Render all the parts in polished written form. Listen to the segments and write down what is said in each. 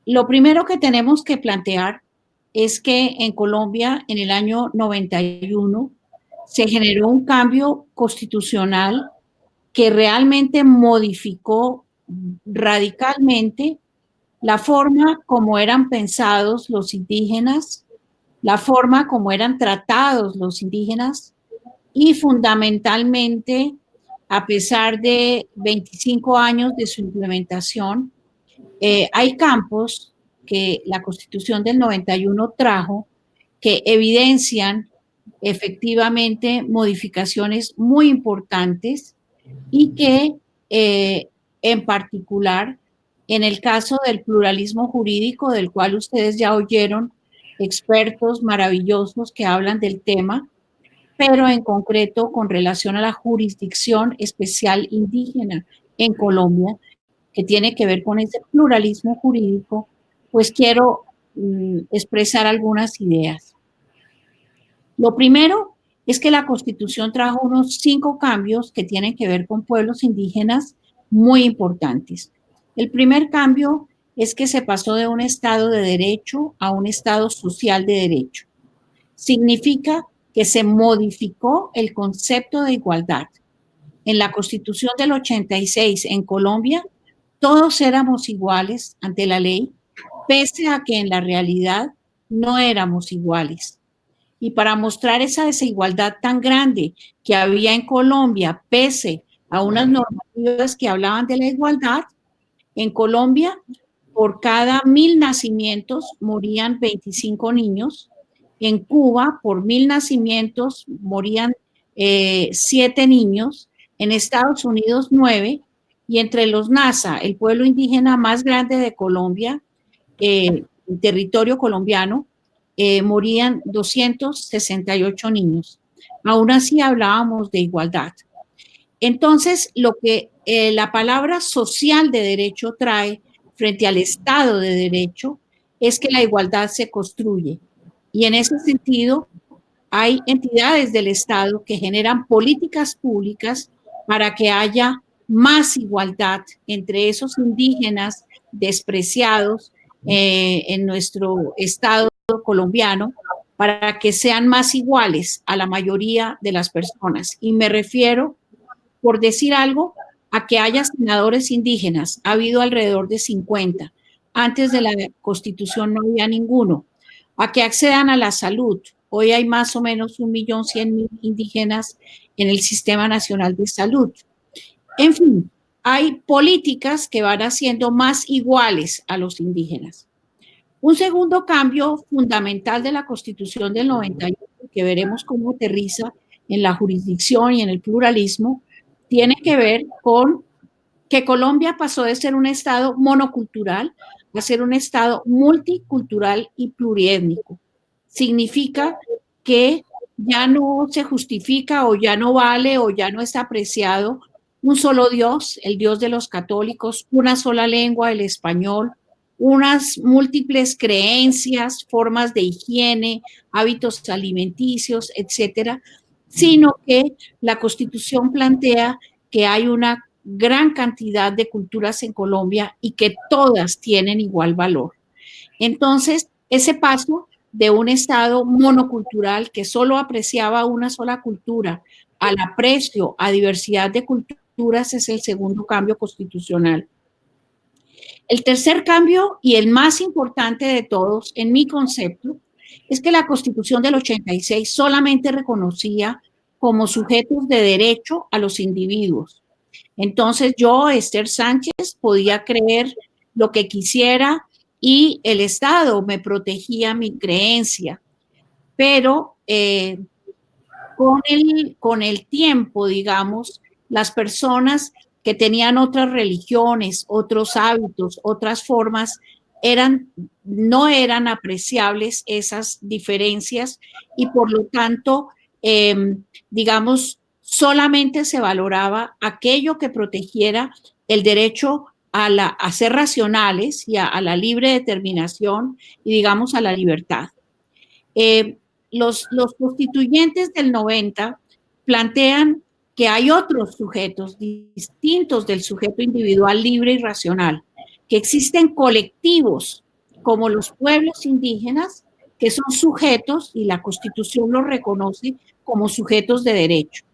Lo primero que tenemos que plantear es que en Colombia, en el año 91, se generó un cambio constitucional que realmente modificó radicalmente la forma como eran pensados los indígenas, la forma como eran tratados los indígenas y fundamentalmente, a pesar de 25 años de su implementación, hay campos que la Constitución del 91 trajo que evidencian efectivamente modificaciones muy importantes y que en particular en el caso del pluralismo jurídico, del cual ustedes ya oyeron expertos maravillosos que hablan del tema, pero en concreto con relación a la jurisdicción especial indígena en Colombia, que tiene que ver con ese pluralismo jurídico, pues quiero expresar algunas ideas. Lo primero es que la Constitución trajo unos 5 cambios que tienen que ver con pueblos indígenas muy importantes. El primer cambio es que se pasó de un Estado de derecho a un Estado social de derecho. Significa que se modificó el concepto de igualdad. En la Constitución del 86 en Colombia, todos éramos iguales ante la ley, pese a que en la realidad no éramos iguales. Y para mostrar esa desigualdad tan grande que había en Colombia, pese a unas normativas que hablaban de la igualdad, en Colombia, por cada 1000 nacimientos morían 25 niños. En Cuba, por 1000 nacimientos morían 7 niños. En Estados Unidos, 9. Y entre los Nasa, el pueblo indígena más grande de Colombia, territorio colombiano, morían 268 niños. Aún así hablábamos de igualdad. Entonces, lo que la palabra social de derecho trae frente al Estado de Derecho es que la igualdad se construye. Y en ese sentido, hay entidades del Estado que generan políticas públicas para que haya más igualdad entre esos indígenas despreciados en nuestro Estado colombiano, para que sean más iguales a la mayoría de las personas. Y me refiero, por decir algo, a que haya senadores indígenas. Ha habido alrededor de 50. Antes de la Constitución no había ninguno. A que accedan a la salud. Hoy hay más o menos 1.100.000 indígenas en el Sistema Nacional de Salud. En fin, hay políticas que van haciendo más iguales a los indígenas. Un segundo cambio fundamental de la Constitución del 91, que veremos cómo aterriza en la jurisdicción y en el pluralismo, tiene que ver con que Colombia pasó de ser un Estado monocultural a ser un Estado multicultural y pluriétnico. Significa que ya no se justifica o ya no vale o ya no está apreciado un solo Dios, el Dios de los católicos, una sola lengua, el español, unas múltiples creencias, formas de higiene, hábitos alimenticios, etcétera, sino que la Constitución plantea que hay una gran cantidad de culturas en Colombia y que todas tienen igual valor. Entonces, ese paso de un Estado monocultural que solo apreciaba una sola cultura al aprecio a diversidad de culturas es el segundo cambio constitucional. El tercer cambio y el más importante de todos, en mi concepto, es que la Constitución del 86 solamente reconocía como sujetos de derecho a los individuos. Entonces yo, Esther Sánchez, podía creer lo que quisiera y el Estado me protegía mi creencia. Pero con el tiempo, digamos, las personas que tenían otras religiones, otros hábitos, otras formas, no eran apreciables esas diferencias y por lo tanto, digamos, solamente se valoraba aquello que protegiera el derecho a ser racionales y a la libre determinación y, digamos, a la libertad. Los constituyentes del 90 plantean que hay otros sujetos distintos del sujeto individual libre y racional, que existen colectivos como los pueblos indígenas, que son sujetos, y la Constitución los reconoce como sujetos de derecho.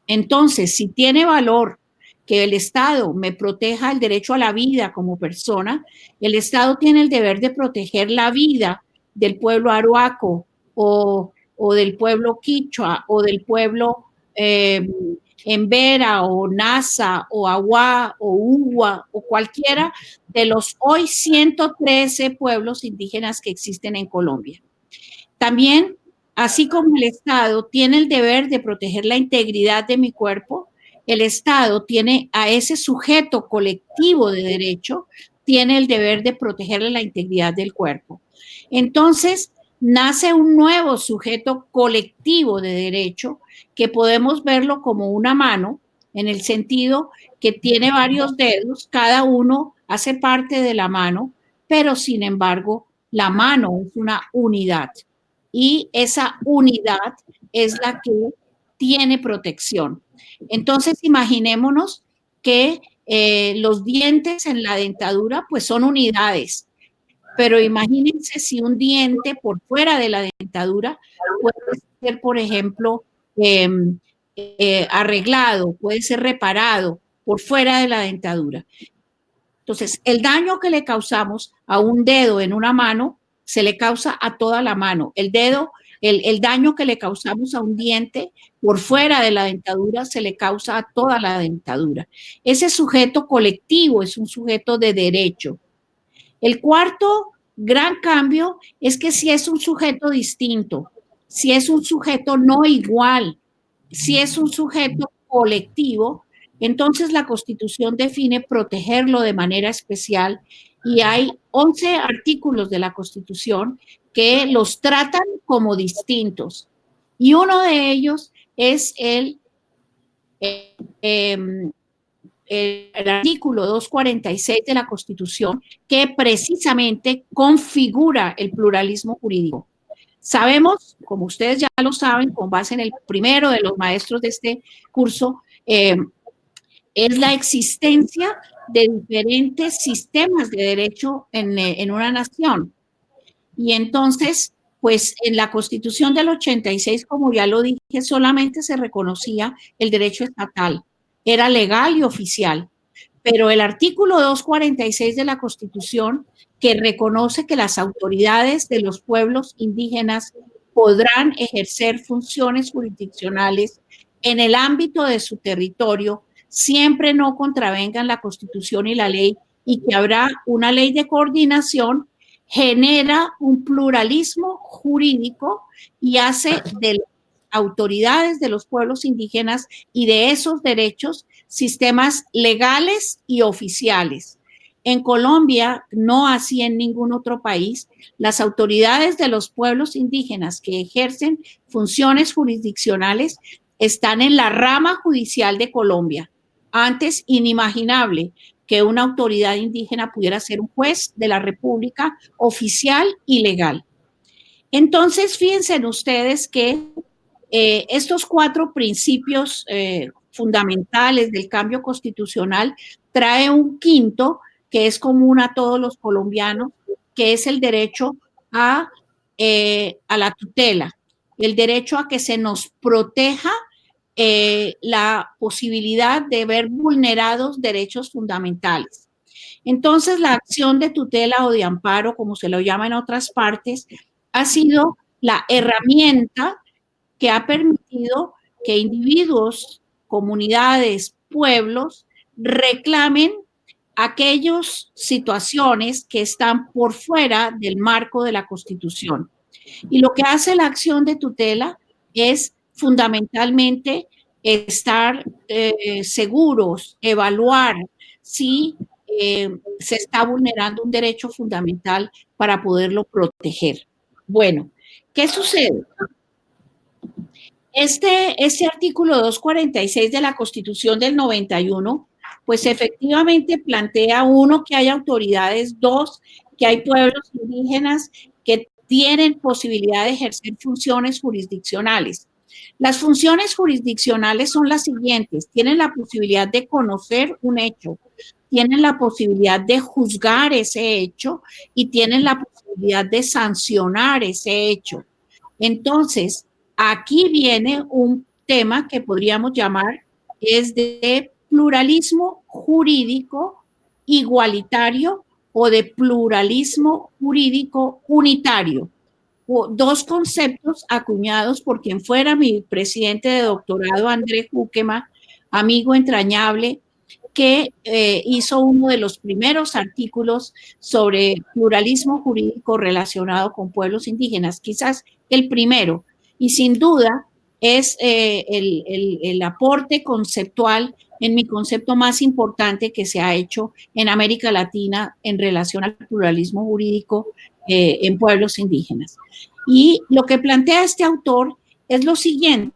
Entonces, si tiene valor que el Estado me proteja el derecho a la vida como persona, el Estado tiene el deber de proteger la vida del pueblo aruaco o del pueblo quichua o del pueblo embera o nasa o agua o uwa o cualquiera de los hoy 113 pueblos indígenas que existen en Colombia. También, así como el Estado tiene el deber de proteger la integridad de mi cuerpo, el Estado tiene a ese sujeto colectivo de derecho, tiene el deber de protegerle la integridad del cuerpo. Entonces, nace un nuevo sujeto colectivo de derecho que podemos verlo como una mano, en el sentido que tiene varios dedos, cada uno hace parte de la mano, pero sin embargo, la mano es una unidad. Y esa unidad es la que tiene protección. Entonces, imaginémonos que los dientes en la dentadura pues son unidades, pero imagínense si un diente por fuera de la dentadura puede ser, por ejemplo, arreglado, puede ser reparado por fuera de la dentadura. Entonces, el daño que le causamos a un dedo en una mano se le causa a toda la mano. El dedo, el daño que le causamos a un diente por fuera de la dentadura se le causa a toda la dentadura. Ese sujeto colectivo es un sujeto de derecho. El cuarto gran cambio es que si es un sujeto distinto, si es un sujeto no igual, si es un sujeto colectivo, entonces la Constitución define protegerlo de manera especial y hay 11 artículos de la Constitución que los tratan como distintos. Y uno de ellos es el artículo 246 de la Constitución, que precisamente configura el pluralismo jurídico. Sabemos, como ustedes ya lo saben, con base en el primero de los maestros de este curso, es la existencia de diferentes sistemas de derecho en una nación. Y entonces, pues en la Constitución del 86, como ya lo dije, solamente se reconocía el derecho estatal. Era legal y oficial. Pero el artículo 246 de la Constitución, que reconoce que las autoridades de los pueblos indígenas podrán ejercer funciones jurisdiccionales en el ámbito de su territorio, siempre no contravengan la Constitución y la ley, y que habrá una ley de coordinación, genera un pluralismo jurídico y hace de las autoridades de los pueblos indígenas y de esos derechos sistemas legales y oficiales. En Colombia, no así en ningún otro país, las autoridades de los pueblos indígenas que ejercen funciones jurisdiccionales están en la rama judicial de Colombia. Antes, inimaginable que una autoridad indígena pudiera ser un juez de la República oficial y legal. Entonces, fíjense ustedes que estos 4 principios fundamentales del cambio constitucional trae un quinto que es común a todos los colombianos, que es el derecho a la tutela, el derecho a que se nos proteja la posibilidad de ver vulnerados derechos fundamentales. Entonces, la acción de tutela o de amparo, como se lo llama en otras partes, ha sido la herramienta que ha permitido que individuos, comunidades, pueblos reclamen aquellas situaciones que están por fuera del marco de la Constitución. Y lo que hace la acción de tutela es fundamentalmente estar seguros, evaluar si se está vulnerando un derecho fundamental para poderlo proteger. Bueno, ¿qué sucede? Este artículo 246 de la Constitución del 91, pues efectivamente plantea, uno, que hay autoridades, dos, que hay pueblos indígenas que tienen posibilidad de ejercer funciones jurisdiccionales. Las funciones jurisdiccionales son las siguientes: tienen la posibilidad de conocer un hecho, tienen la posibilidad de juzgar ese hecho y tienen la posibilidad de sancionar ese hecho. Entonces, aquí viene un tema que podríamos llamar es de pluralismo jurídico igualitario o de pluralismo jurídico unitario. Dos conceptos acuñados por quien fuera mi presidente de doctorado, Andrés Buquema, amigo entrañable, que hizo uno de los primeros artículos sobre pluralismo jurídico relacionado con pueblos indígenas, quizás el primero, y sin duda es el aporte conceptual en mi concepto más importante que se ha hecho en América Latina en relación al pluralismo jurídico en pueblos indígenas. Y lo que plantea este autor es lo siguiente.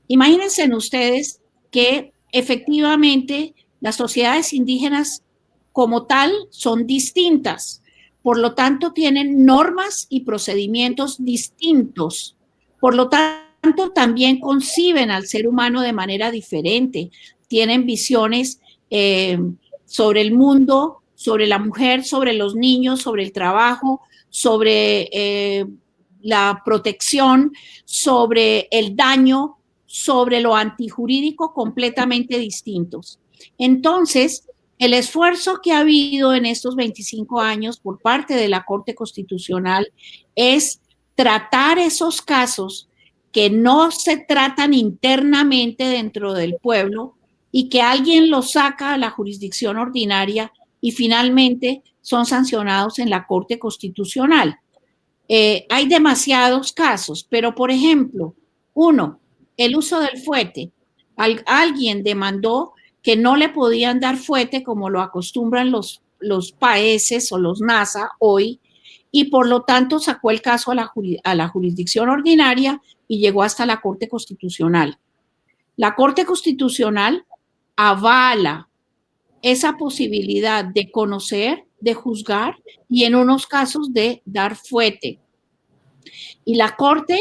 Imagínense ustedes que efectivamente las sociedades indígenas como tal son distintas, por lo tanto tienen normas y procedimientos distintos, por lo tanto también conciben al ser humano de manera diferente, tienen visiones sobre el mundo, sobre la mujer, sobre los niños, sobre el trabajo, sobre la protección, sobre el daño, sobre lo antijurídico completamente distintos. Entonces, el esfuerzo que ha habido en estos 25 años por parte de la Corte Constitucional es tratar esos casos que no se tratan internamente dentro del pueblo y que alguien los saca a la jurisdicción ordinaria y finalmente son sancionados en la Corte Constitucional. Hay demasiados casos, pero por ejemplo, uno, el uso del fuete. Alguien demandó que no le podían dar fuete como lo acostumbran los países o los NASA hoy, y por lo tanto sacó el caso a la jurisdicción ordinaria y llegó hasta la Corte Constitucional. La Corte Constitucional avala esa posibilidad de conocer, de juzgar y en unos casos de dar fuete. Y la Corte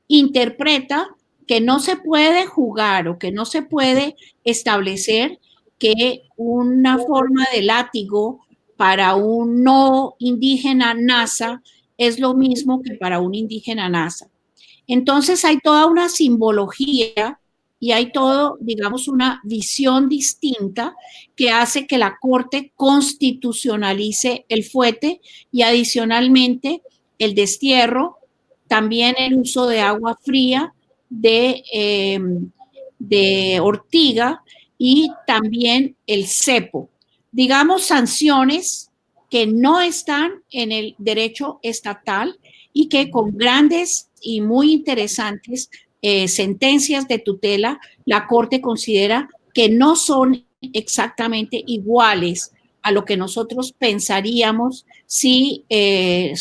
interpreta que no se puede jugar o que no se puede establecer que una forma de látigo para un no indígena NASA es lo mismo que para un indígena NASA. Entonces hay toda una simbología y hay todo, digamos, una visión distinta que hace que la Corte constitucionalice el fuete y adicionalmente el destierro, también el uso de agua fría, de ortiga y también el cepo. Digamos, sanciones que no están en el derecho estatal y que con grandes y muy interesantes sentencias de tutela, la Corte considera que no son exactamente iguales a lo que nosotros pensaríamos si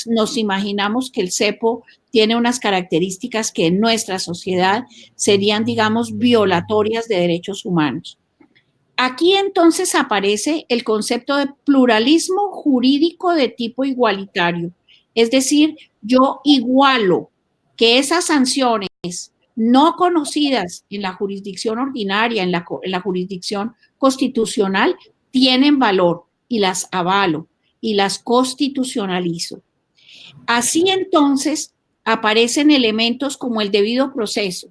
nos imaginamos que el cepo tiene unas características que en nuestra sociedad serían, digamos, violatorias de derechos humanos. Aquí entonces aparece el concepto de pluralismo jurídico de tipo igualitario, es decir, yo igualo que esas sanciones no conocidas en la jurisdicción ordinaria, en la jurisdicción constitucional, tienen valor y las avalo y las constitucionalizo. Así entonces aparecen elementos como el debido proceso.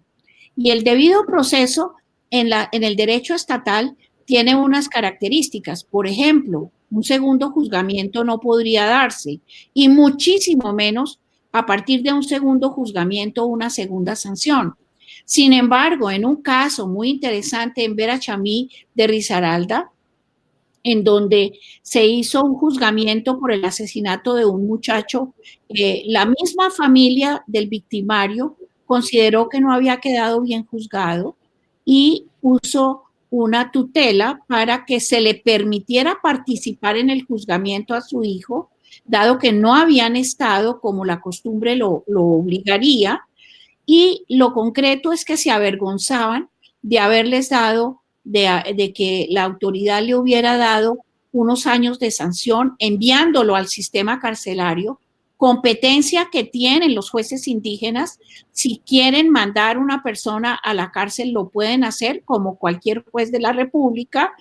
Y el debido proceso en el derecho estatal tiene unas características. Por ejemplo, un segundo juzgamiento no podría darse y muchísimo menos a partir de un segundo juzgamiento una segunda sanción. Sin embargo, en un caso muy interesante en Verachamí de Risaralda, en donde se hizo un juzgamiento por el asesinato de un muchacho, la misma familia del victimario consideró que no había quedado bien juzgado y puso una tutela para que se le permitiera participar en el juzgamiento a su hijo, dado que no habían estado como la costumbre lo obligaría, y lo concreto es que se avergonzaban de haberles dado, de que la autoridad le hubiera dado unos años de sanción, enviándolo al sistema carcelario, competencia que tienen los jueces indígenas. Si quieren mandar una persona a la cárcel, lo pueden hacer como cualquier juez de la República,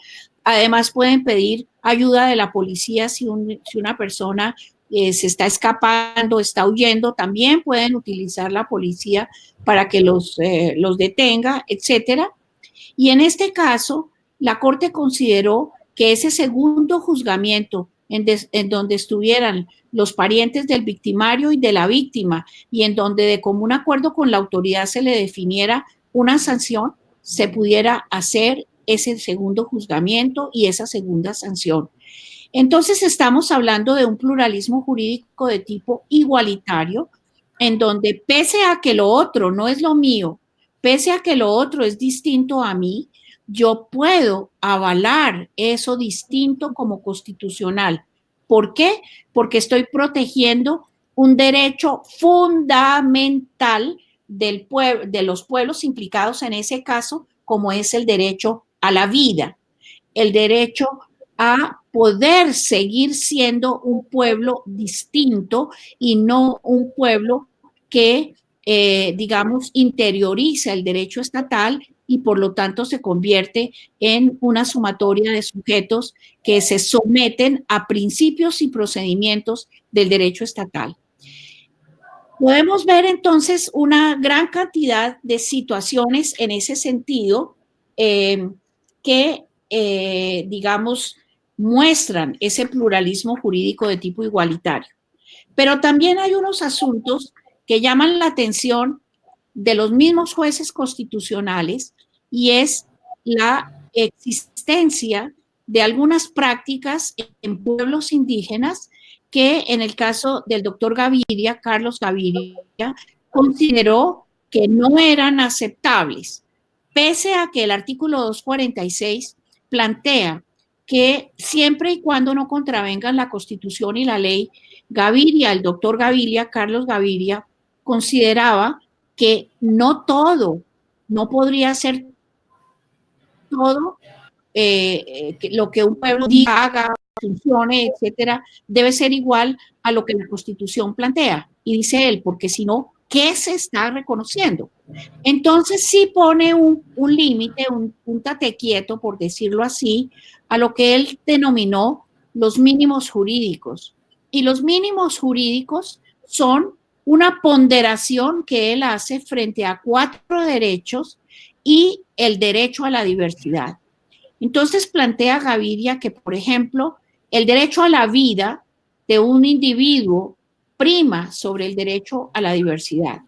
Además, pueden pedir ayuda de la policía si una persona se está escapando, está huyendo, también pueden utilizar la policía para que los detenga, etcétera. Y en este caso, la Corte consideró que ese segundo juzgamiento, en donde estuvieran los parientes del victimario y de la víctima, y en donde de común acuerdo con la autoridad se le definiera una sanción, se pudiera hacer ese segundo juzgamiento y esa segunda sanción. Entonces estamos hablando de un pluralismo jurídico de tipo igualitario, en donde pese a que lo otro no es lo mío, pese a que lo otro es distinto a mí, yo puedo avalar eso distinto como constitucional. ¿Por qué? Porque estoy protegiendo un derecho fundamental de los pueblos implicados en ese caso, como es el derecho a la vida, el derecho a poder seguir siendo un pueblo distinto y no un pueblo que, digamos, interioriza el derecho estatal y por lo tanto se convierte en una sumatoria de sujetos que se someten a principios y procedimientos del derecho estatal. Podemos ver entonces una gran cantidad de situaciones en ese sentido que, digamos, muestran ese pluralismo jurídico de tipo igualitario. Pero también hay unos asuntos que llaman la atención de los mismos jueces constitucionales y es la existencia de algunas prácticas en pueblos indígenas que en el caso del doctor Gaviria, Carlos Gaviria, consideró que no eran aceptables, pese a que el artículo 246 plantea que siempre y cuando no contravengan la Constitución y la ley, Gaviria, el doctor Gaviria, Carlos Gaviria, consideraba que no todo, no podría ser todo lo que un pueblo diga, haga, funcione, etcétera, debe ser igual a lo que la Constitución plantea. Y dice él, porque si no, ¿qué se está reconociendo? Entonces sí pone un límite, un tate quieto, por decirlo así, a lo que él denominó los mínimos jurídicos. Y los mínimos jurídicos son una ponderación que él hace frente a 4 derechos y el derecho a la diversidad. Entonces plantea Gaviria que, por ejemplo, el derecho a la vida de un individuo prima sobre el derecho a la diversidad.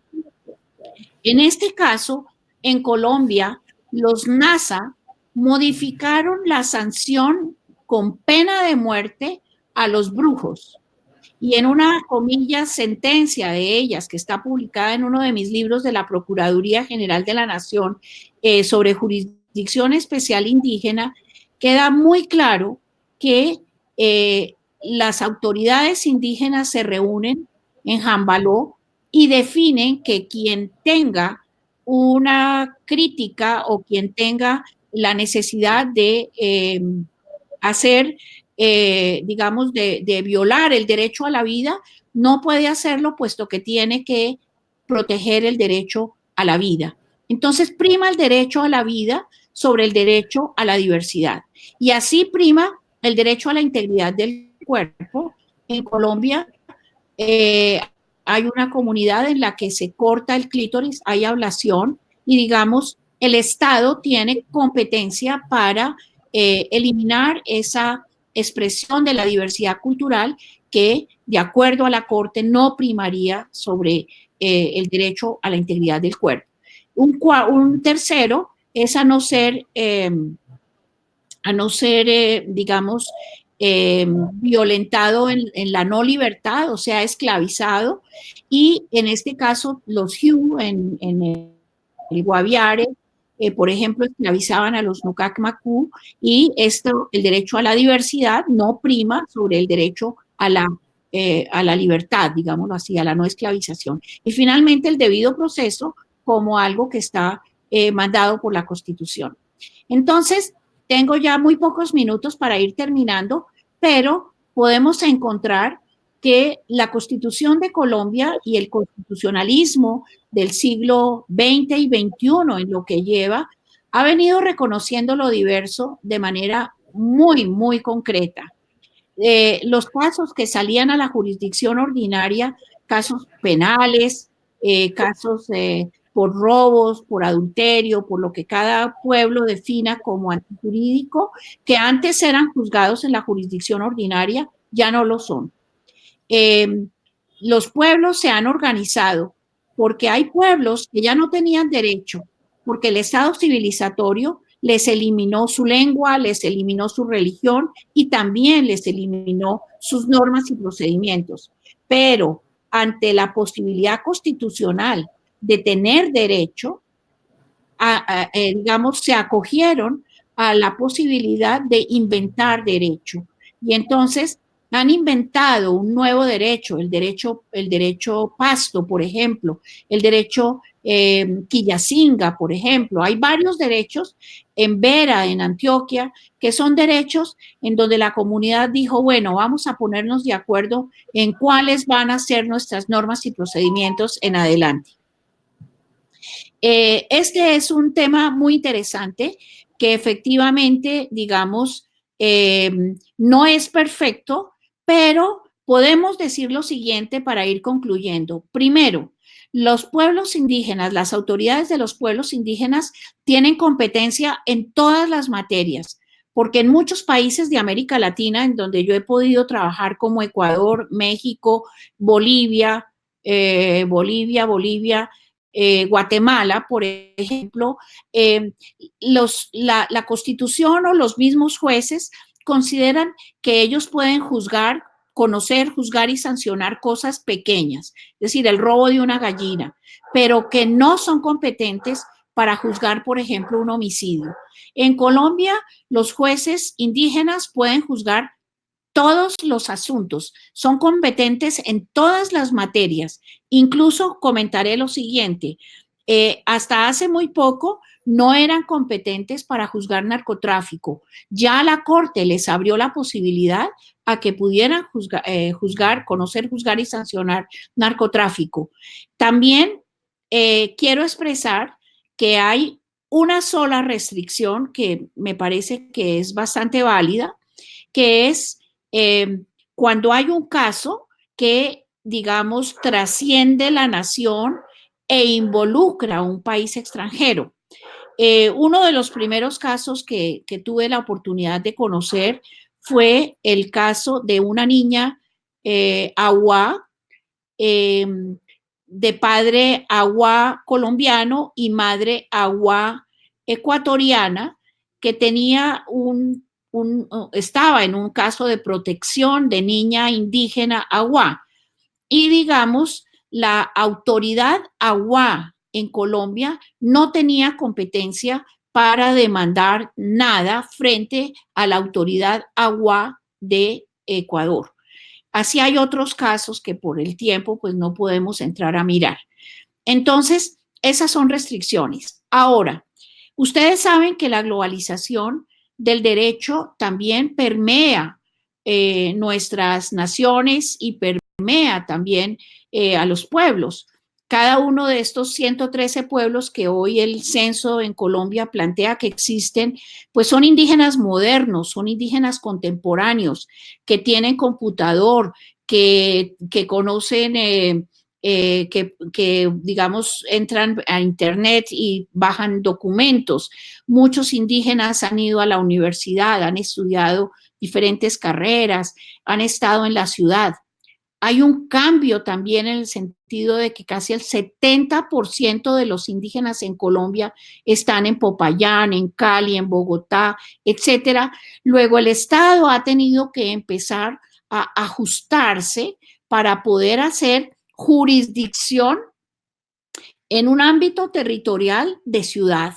En este caso, en Colombia, los NASA modificaron la sanción con pena de muerte a los brujos. Y en una, comillas, sentencia de ellas, que está publicada en uno de mis libros de la Procuraduría General de la Nación sobre jurisdicción especial indígena, queda muy claro que las autoridades indígenas se reúnen en Jambaló y definen que quien tenga una crítica o quien tenga la necesidad de hacer, digamos, de violar el derecho a la vida, no puede hacerlo puesto que tiene que proteger el derecho a la vida. Entonces prima el derecho a la vida sobre el derecho a la diversidad. Y así prima el derecho a la integridad del cuerpo. En Colombia hay una comunidad en la que se corta el clítoris, hay ablación y digamos, el Estado tiene competencia para eliminar esa expresión de la diversidad cultural que, de acuerdo a la Corte, no primaría sobre el derecho a la integridad del cuerpo. Un tercero es a no ser, digamos, violentado en la no libertad, o sea, esclavizado, y en este caso los Hu en el Guaviare, por ejemplo, esclavizaban a los Nucacmacú, y el derecho a la diversidad no prima sobre el derecho a la libertad, digámoslo así, a la no esclavización. Y finalmente el debido proceso como algo que está mandado por la Constitución. Entonces, tengo ya muy pocos minutos para ir terminando, pero podemos encontrar que la Constitución de Colombia y el constitucionalismo del siglo XX y XXI en lo que lleva, ha venido reconociendo lo diverso de manera muy, muy concreta. Los casos que salían a la jurisdicción ordinaria, casos penales, casos por robos, por adulterio, por lo que cada pueblo defina como antijurídico, que antes eran juzgados en la jurisdicción ordinaria, ya no lo son. Los pueblos se han organizado porque hay pueblos que ya no tenían derecho, porque el Estado civilizatorio les eliminó su lengua, les eliminó su religión y también les eliminó sus normas y procedimientos. Pero ante la posibilidad constitucional de tener derecho, digamos, se acogieron a la posibilidad de inventar derecho. Y entonces han inventado un nuevo derecho, el derecho pasto, por ejemplo, el derecho Quillacinga, por ejemplo. Hay varios derechos en Vera, en Antioquia, que son derechos en donde la comunidad dijo, bueno, vamos a ponernos de acuerdo en cuáles van a ser nuestras normas y procedimientos en adelante. Este es un tema muy interesante que efectivamente, digamos, no es perfecto, pero podemos decir lo siguiente para ir concluyendo. Primero, los pueblos indígenas, las autoridades de los pueblos indígenas tienen competencia en todas las materias, porque en muchos países de América Latina, en donde yo he podido trabajar como Ecuador, México, Bolivia, Bolivia, Guatemala, por ejemplo, la Constitución o los mismos jueces consideran que ellos pueden juzgar, conocer, juzgar y sancionar cosas pequeñas, es decir, el robo de una gallina, pero que no son competentes para juzgar, por ejemplo, un homicidio. En Colombia, los jueces indígenas pueden juzgar todos los asuntos, son competentes en todas las materias. Incluso comentaré lo siguiente, hasta hace muy poco no eran competentes para juzgar narcotráfico. Ya la Corte les abrió la posibilidad a que pudieran juzgar, conocer, juzgar y sancionar narcotráfico. También quiero expresar que hay una sola restricción que me parece que es bastante válida, que es cuando hay un caso que, digamos, trasciende la nación e involucra a un país extranjero. Uno de los primeros casos que tuve la oportunidad de conocer fue el caso de una niña Agua, de padre Agua colombiano y madre Agua ecuatoriana, que tenía estaba en un caso de protección de niña indígena Agua. Y digamos, la autoridad Agua en Colombia no tenía competencia para demandar nada frente a la autoridad Agua de Ecuador. Así hay otros casos que por el tiempo pues no podemos entrar a mirar. Entonces, esas son restricciones. Ahora, ustedes saben que la globalización del derecho también permea nuestras naciones y permea también a los pueblos. Cada uno de estos 113 pueblos que hoy el censo en Colombia plantea que existen, pues son indígenas modernos, son indígenas contemporáneos, que tienen computador, que conocen, digamos, entran a Internet y bajan documentos. Muchos indígenas han ido a la universidad, han estudiado diferentes carreras, han estado en la ciudad. Hay un cambio también en el sentido de que casi el 70% de los indígenas en Colombia están en Popayán, en Cali, en Bogotá, etcétera. Luego el Estado ha tenido que empezar a ajustarse para poder hacer jurisdicción en un ámbito territorial de ciudad.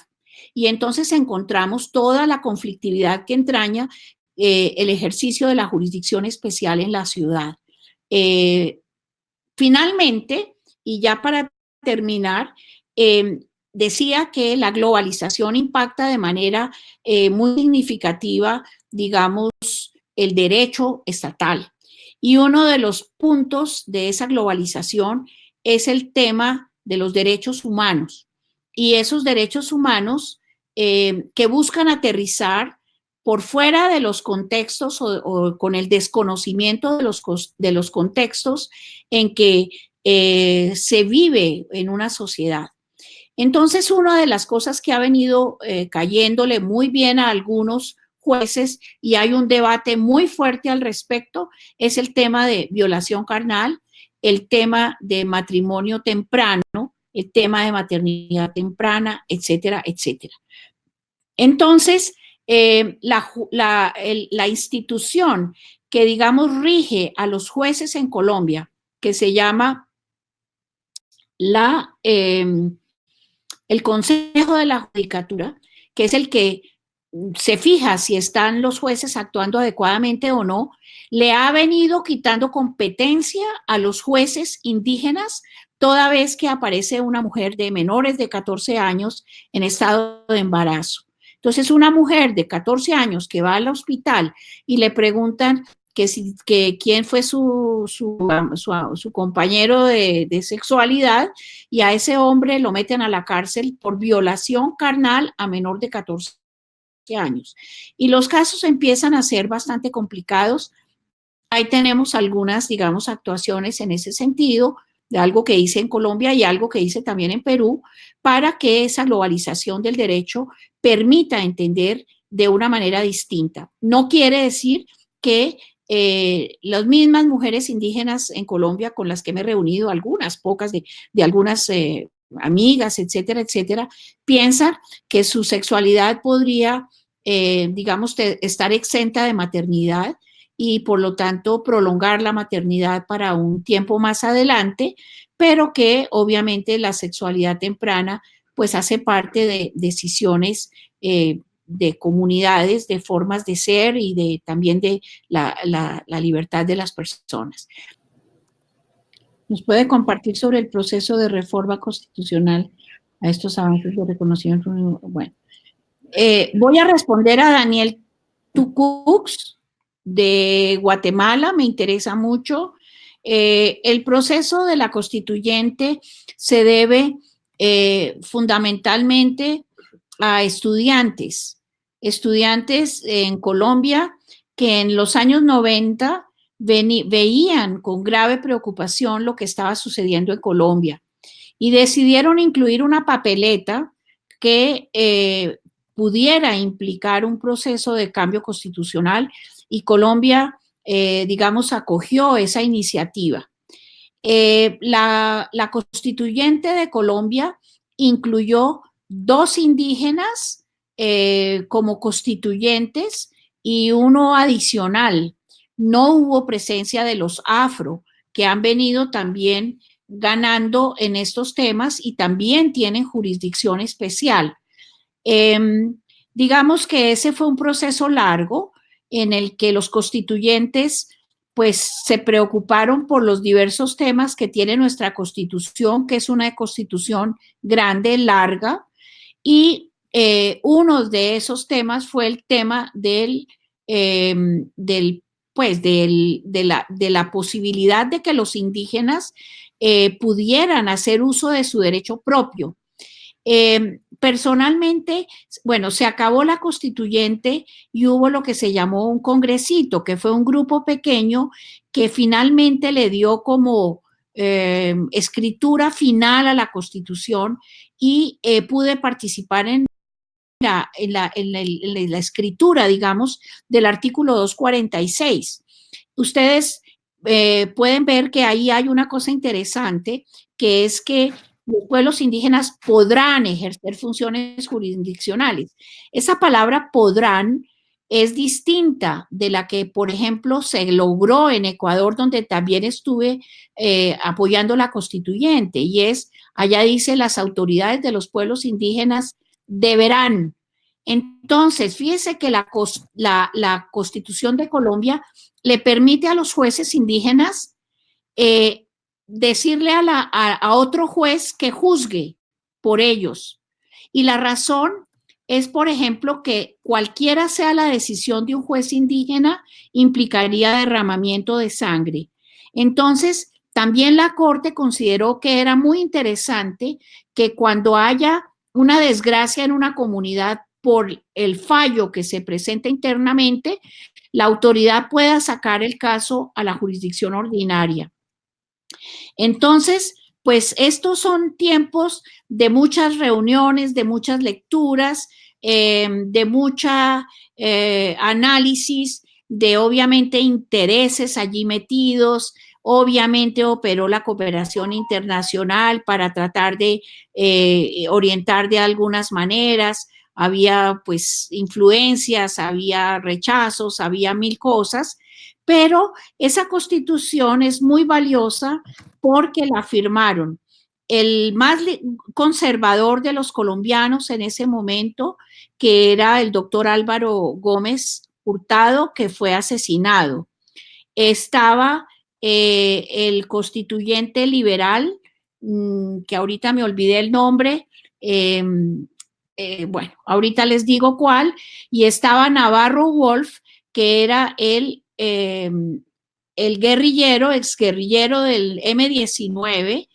Y entonces encontramos toda la conflictividad que entraña el ejercicio de la jurisdicción especial en la ciudad. Finalmente, y ya para terminar, decía que la globalización impacta de manera muy significativa, digamos, el derecho estatal. Y uno de los puntos de esa globalización es el tema de los derechos humanos. Y esos derechos humanos que buscan aterrizar por fuera de los contextos o con el desconocimiento de los contextos en que se vive en una sociedad. Entonces, una de las cosas que ha venido cayéndole muy bien a algunos jueces, y hay un debate muy fuerte al respecto, es el tema de violación carnal, el tema de matrimonio temprano, el tema de maternidad temprana, etcétera, etcétera. Entonces, la institución que, digamos, rige a los jueces en Colombia, que se llama el Consejo de la Judicatura, que es el que se fija si están los jueces actuando adecuadamente o no, le ha venido quitando competencia a los jueces indígenas toda vez que aparece una mujer de menores de 14 años en estado de embarazo. Entonces, una mujer de 14 años que va al hospital y le preguntan que quién fue su compañero de sexualidad, y a ese hombre lo meten a la cárcel por violación carnal a menor de 14 años. Y los casos empiezan a ser bastante complicados. Ahí tenemos algunas, digamos, actuaciones en ese sentido, de algo que hice en Colombia y algo que hice también en Perú, para que esa globalización del derecho permita entender de una manera distinta. No quiere decir que las mismas mujeres indígenas en Colombia con las que me he reunido, algunas pocas de algunas amigas, etcétera, etcétera, piensan que su sexualidad podría, digamos, estar exenta de maternidad y por lo tanto prolongar la maternidad para un tiempo más adelante, pero que obviamente la sexualidad temprana pues hace parte de decisiones de comunidades, de formas de ser y de también de la libertad de las personas. ¿Nos puede compartir sobre el proceso de reforma constitucional a estos avances de reconocimiento? Bueno, voy a responder a Daniel Tucux de Guatemala, me interesa mucho. El proceso de la constituyente se debe fundamentalmente a estudiantes en Colombia que en los años 90 veían con grave preocupación lo que estaba sucediendo en Colombia y decidieron incluir una papeleta que pudiera implicar un proceso de cambio constitucional, y Colombia, digamos, acogió esa iniciativa. La constituyente de Colombia incluyó 2 indígenas como constituyentes y uno adicional. No hubo presencia de los afro, que han venido también ganando en estos temas y también tienen jurisdicción especial. Digamos que ese fue un proceso largo en el que los constituyentes pues se preocuparon por los diversos temas que tiene nuestra Constitución, que es una constitución grande, larga, y uno de esos temas fue el tema de la posibilidad de que los indígenas pudieran hacer uso de su derecho propio. Personalmente, bueno, se acabó la constituyente y hubo lo que se llamó un congresito, que fue un grupo pequeño que finalmente le dio como escritura final a la Constitución, y pude participar en la escritura, digamos, del artículo 246. Ustedes pueden ver que ahí hay una cosa interesante, que es que los pueblos indígenas podrán ejercer funciones jurisdiccionales. Esa palabra podrán es distinta de la que, por ejemplo, se logró en Ecuador, donde también estuve apoyando la constituyente, y es, allá dice, las autoridades de los pueblos indígenas deberán. Entonces, fíjese que la Constitución de Colombia le permite a los jueces indígenas decirle a otro juez que juzgue por ellos. Y la razón es, por ejemplo, que cualquiera sea la decisión de un juez indígena, implicaría derramamiento de sangre. Entonces, también la Corte consideró que era muy interesante que cuando haya una desgracia en una comunidad por el fallo que se presenta internamente, la autoridad pueda sacar el caso a la jurisdicción ordinaria. Entonces, pues estos son tiempos de muchas reuniones, de muchas lecturas, de mucha análisis, de obviamente intereses allí metidos. Obviamente operó la cooperación internacional para tratar de orientar de algunas maneras. Había pues influencias, había rechazos, había mil cosas, pero esa constitución es muy valiosa porque la firmaron el más conservador de los colombianos en ese momento, que era el doctor Álvaro Gómez Hurtado, que fue asesinado. Estaba el constituyente liberal, que ahorita me olvidé el nombre, bueno, ahorita les digo cuál, y estaba Navarro Wolf, que era el guerrillero, exguerrillero del M-19.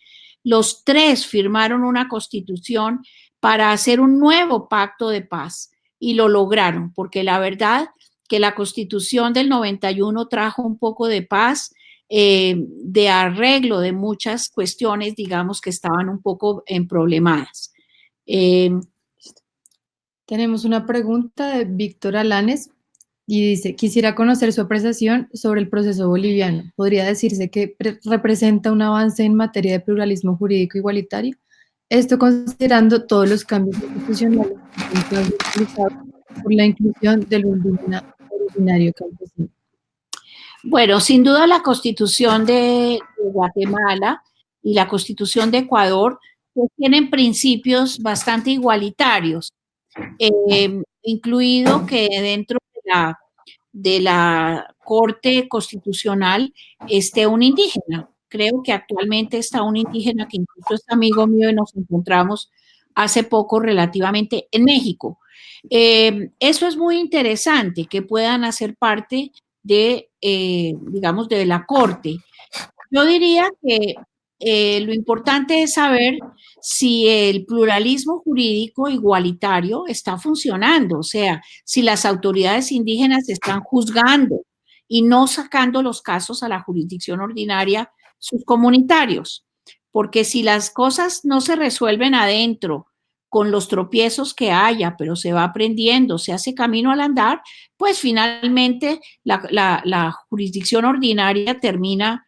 Los tres firmaron una constitución para hacer un nuevo pacto de paz y lo lograron, porque la verdad que la constitución del 91 trajo un poco de paz, de arreglo de muchas cuestiones, digamos, que estaban un poco problemadas. Tenemos una pregunta de Víctor Alanes y dice, quisiera conocer su apreciación sobre el proceso boliviano. ¿Podría decirse que representa un avance en materia de pluralismo jurídico igualitario? Esto considerando todos los cambios institucionales por la inclusión del indígena originario campesino. Bueno, sin duda la Constitución de Guatemala y la Constitución de Ecuador pues, tienen principios bastante igualitarios, incluido que dentro de la Corte Constitucional esté un indígena. Creo que actualmente está un indígena que incluso es amigo mío y nos encontramos hace poco relativamente en México. Eso es muy interesante, que puedan hacer parte de, digamos, de la Corte. Yo diría que lo importante es saber si el pluralismo jurídico igualitario está funcionando, o sea, si las autoridades indígenas están juzgando y no sacando los casos a la jurisdicción ordinaria sus comunitarios, porque si las cosas no se resuelven adentro con los tropiezos que haya, pero se va aprendiendo, se hace camino al andar, pues finalmente la jurisdicción ordinaria termina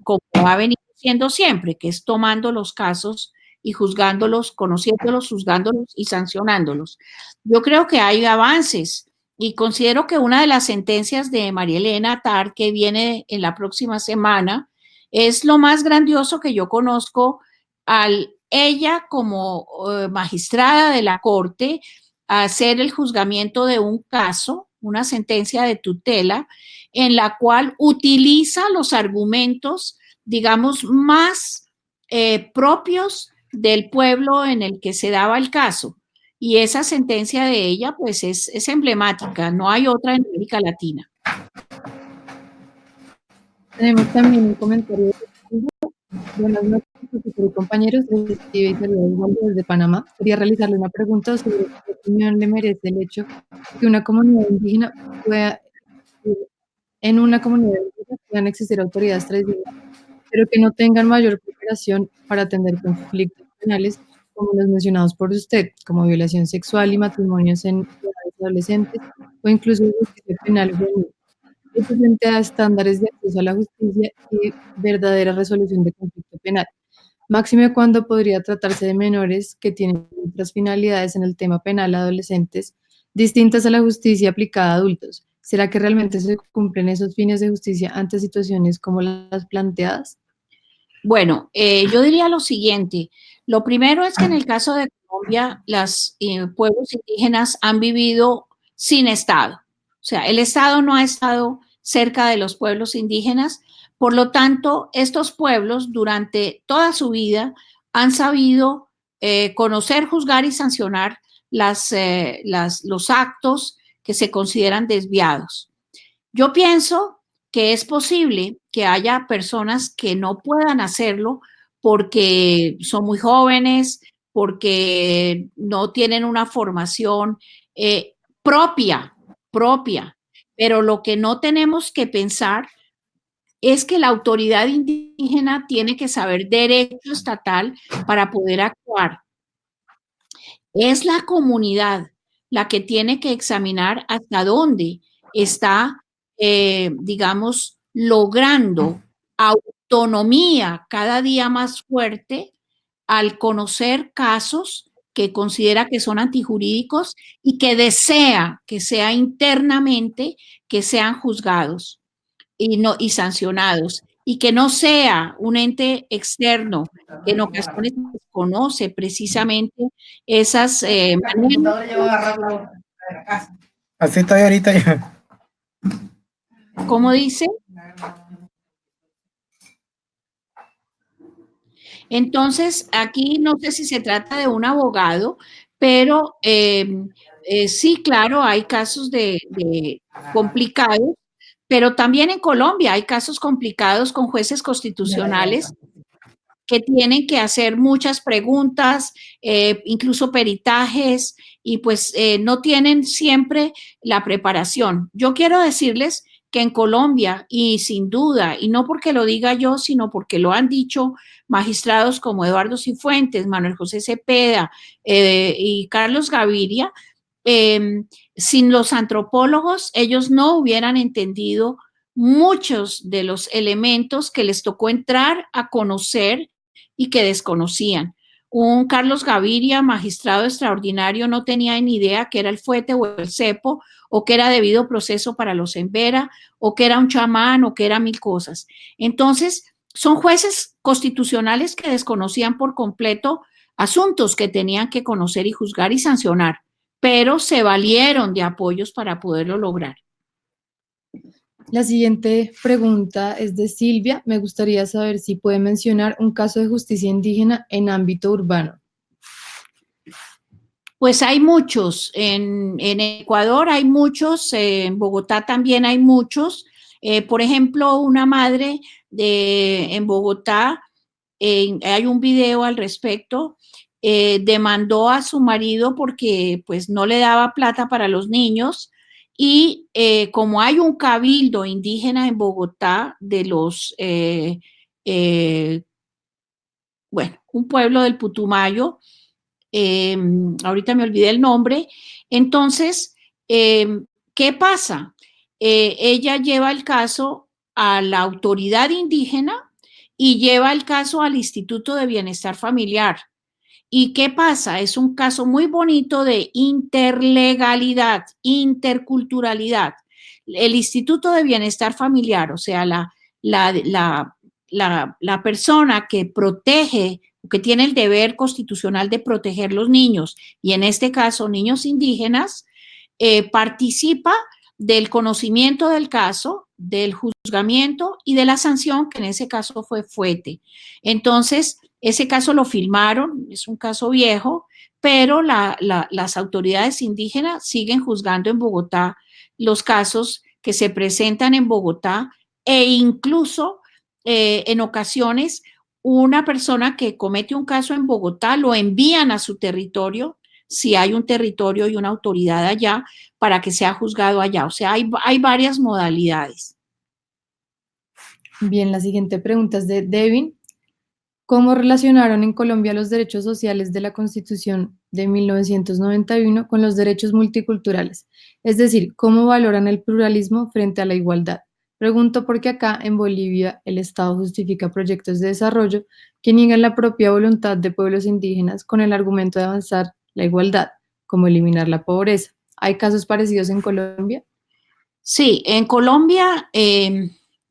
como ha venido siendo siempre, que es tomando los casos y juzgándolos, conociéndolos, juzgándolos y sancionándolos. Yo creo que hay avances y considero que una de las sentencias de María Elena Tar, que viene en la próxima semana, es lo más grandioso que yo conozco al ella como magistrada de la Corte hacer el juzgamiento de un caso, una sentencia de tutela, en la cual utiliza los argumentos, digamos, más propios del pueblo en el que se daba el caso. Y esa sentencia de ella, pues, es emblemática. No hay otra en América Latina. Tenemos también un comentario de buenas noches, profesor y compañeros. Desde Panamá. Quería realizarle una pregunta sobre qué opinión le merece el hecho que una comunidad indígena pueda, en una comunidad indígena puedan existir autoridades tradicionales, pero que no tengan mayor cooperación para atender conflictos penales como los mencionados por usted, como violación sexual y matrimonios en edades adolescentes, o incluso justicia penal juvenil, frente a estándares de acceso a la justicia y verdadera resolución de conflicto penal. Máxime cuando podría tratarse de menores que tienen otras finalidades en el tema penal adolescentes distintas a la justicia aplicada a adultos. ¿Será que realmente se cumplen esos fines de justicia ante situaciones como las planteadas? Bueno, yo diría lo siguiente. Lo primero es que en el caso de Colombia, los pueblos indígenas han vivido sin Estado. O sea, el Estado no ha estado cerca de los pueblos indígenas. Por lo tanto, estos pueblos durante toda su vida han sabido conocer, juzgar y sancionar los actos que se consideran desviados. Yo pienso que es posible que haya personas que no puedan hacerlo porque son muy jóvenes, porque no tienen una formación propia, pero lo que no tenemos que pensar es que la autoridad indígena tiene que saber derecho estatal para poder actuar. Es la comunidad la que tiene que examinar hasta dónde está, digamos, logrando autonomía cada día más fuerte al conocer casos que considera que son antijurídicos y que desea que sea internamente que sean juzgados y sancionados, y que no sea un ente externo que en ocasiones desconoce precisamente esas maneras. Así estoy ahorita yo. ¿Cómo dice? Entonces, aquí no sé si se trata de un abogado, pero sí, claro, hay casos de complicados, pero también en Colombia hay casos complicados con jueces constitucionales que tienen que hacer muchas preguntas, incluso peritajes, y pues no tienen siempre la preparación. Yo quiero decirles que en Colombia, y sin duda, y no porque lo diga yo, sino porque lo han dicho magistrados como Eduardo Cifuentes, Manuel José Cepeda y Carlos Gaviria, sin los antropólogos, ellos no hubieran entendido muchos de los elementos que les tocó entrar a conocer y que desconocían. Un Carlos Gaviria, magistrado extraordinario, no tenía ni idea que era el fuete o el cepo, o que era debido proceso para los Embera, o que era un chamán, o que era mil cosas. Entonces, son jueces constitucionales que desconocían por completo asuntos que tenían que conocer y juzgar y sancionar, pero se valieron de apoyos para poderlo lograr. La siguiente pregunta es de Silvia. Me gustaría saber si puede mencionar un caso de justicia indígena en ámbito urbano. Pues hay muchos. En Ecuador hay muchos, en Bogotá también hay muchos. Por ejemplo, una madre en Bogotá, hay un video al respecto, demandó a su marido porque pues no le daba plata para los niños, y como hay un cabildo indígena en Bogotá de los, bueno, un pueblo del Putumayo, ahorita me olvidé el nombre. Entonces, ¿qué pasa? Ella lleva el caso a la autoridad indígena y lleva el caso al Instituto de Bienestar Familiar. ¿Y qué pasa? Es un caso muy bonito de interlegalidad, interculturalidad. El Instituto de Bienestar Familiar, o sea, la persona que protege, que tiene el deber constitucional de proteger los niños, y en este caso niños indígenas, participa del conocimiento del caso, del juzgamiento y de la sanción, que en ese caso fue fuete. Entonces, ese caso lo filmaron, es un caso viejo, pero las autoridades indígenas siguen juzgando en Bogotá los casos que se presentan en Bogotá, e incluso en ocasiones una persona que comete un caso en Bogotá lo envían a su territorio, si hay un territorio y una autoridad allá, para que sea juzgado allá. O sea, hay varias modalidades. Bien, la siguiente pregunta es de Devin. ¿Cómo relacionaron en Colombia los derechos sociales de la Constitución de 1991 con los derechos multiculturales? Es decir, ¿cómo valoran el pluralismo frente a la igualdad? Pregunto porque acá en Bolivia el Estado justifica proyectos de desarrollo que niegan la propia voluntad de pueblos indígenas con el argumento de avanzar la igualdad, como eliminar la pobreza. ¿Hay casos parecidos en Colombia? Sí, en Colombia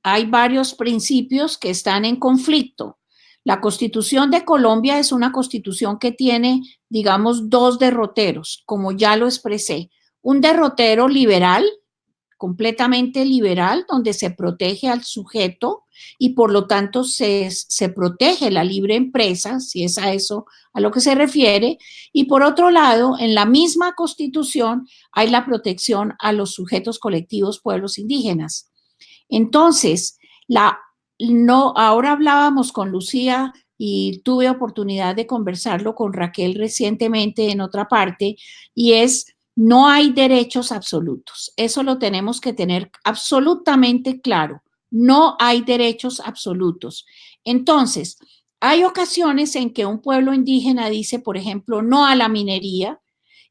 hay varios principios que están en conflicto. La Constitución de Colombia es una constitución que tiene, digamos, dos derroteros, como ya lo expresé. Un derrotero liberal, completamente liberal, donde se protege al sujeto y por lo tanto se protege la libre empresa, si es a eso a lo que se refiere. Y por otro lado, en la misma Constitución hay la protección a los sujetos colectivos, pueblos indígenas. Entonces, ahora hablábamos con Lucía y tuve oportunidad de conversarlo con Raquel recientemente en otra parte, y es: no hay derechos absolutos. Eso lo tenemos que tener absolutamente claro. No hay derechos absolutos. Entonces, hay ocasiones en que un pueblo indígena dice, por ejemplo, no a la minería,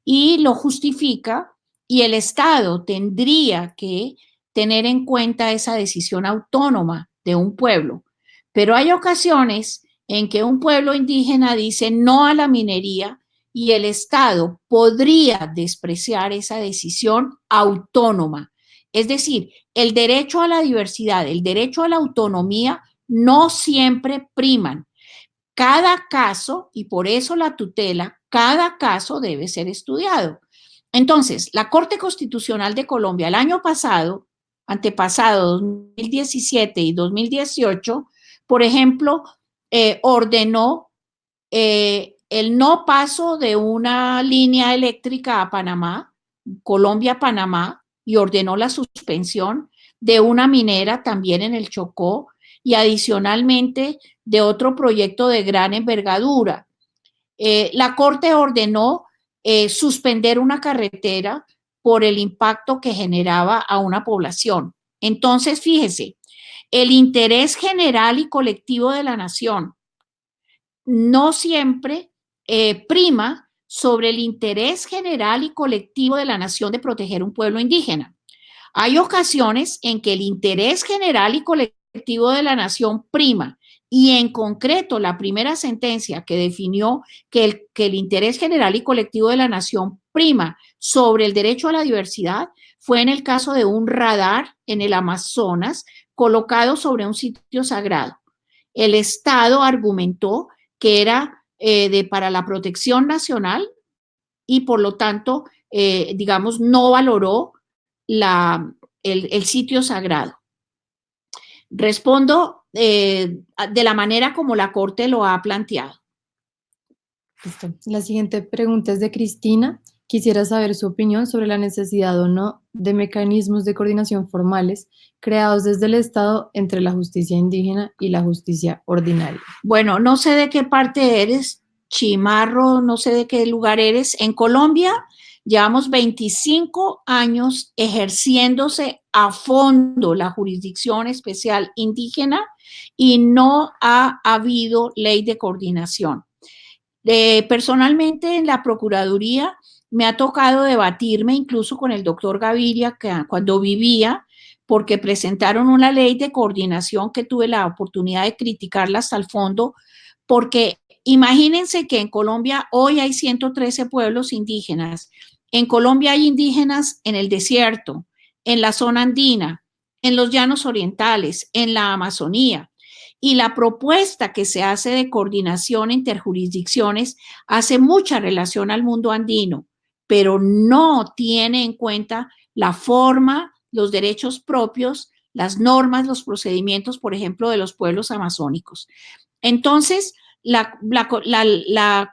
y lo justifica, y el Estado tendría que tener en cuenta esa decisión autónoma de un pueblo. Pero hay ocasiones en que un pueblo indígena dice no a la minería y el Estado podría despreciar esa decisión autónoma. Es decir, el derecho a la diversidad, el derecho a la autonomía no siempre priman. Cada caso, y por eso la tutela, cada caso debe ser estudiado. Entonces, la Corte Constitucional de Colombia el año pasado, antepasado, 2017 y 2018, por ejemplo, ordenó el no paso de una línea eléctrica a Panamá, Colombia-Panamá, y ordenó la suspensión de una minera también en el Chocó, y adicionalmente de otro proyecto de gran envergadura. La Corte ordenó suspender una carretera por el impacto que generaba a una población. Entonces, fíjese, el interés general y colectivo de la nación no siempre prima sobre el interés general y colectivo de la nación de proteger un pueblo indígena. Hay ocasiones en que el interés general y colectivo de la nación prima, y en concreto la primera sentencia que definió que el interés general y colectivo de la nación prima sobre el derecho a la diversidad fue en el caso de un radar en el Amazonas colocado sobre un sitio sagrado. El Estado argumentó que era para la protección nacional y por lo tanto, digamos, no valoró el sitio sagrado. Respondo de la manera como la Corte lo ha planteado. Listo. La siguiente pregunta es de Cristina. Quisiera saber su opinión sobre la necesidad o no de mecanismos de coordinación formales creados desde el Estado entre la justicia indígena y la justicia ordinaria. Bueno, no sé de qué parte eres, Chimarro, no sé de qué lugar eres. En Colombia llevamos 25 años ejerciéndose a fondo la jurisdicción especial indígena y no ha habido ley de coordinación. Personalmente en la Procuraduría me ha tocado debatirme incluso con el doctor Gaviria cuando vivía, porque presentaron una ley de coordinación que tuve la oportunidad de criticarla hasta el fondo, porque imagínense que en Colombia hoy hay 113 pueblos indígenas. En Colombia hay indígenas en el desierto, en la zona andina, en los llanos orientales, en la Amazonía. Y la propuesta que se hace de coordinación interjurisdicciones hace mucha relación al mundo andino, pero no tiene en cuenta la forma, los derechos propios, las normas, los procedimientos, por ejemplo, de los pueblos amazónicos. Entonces, la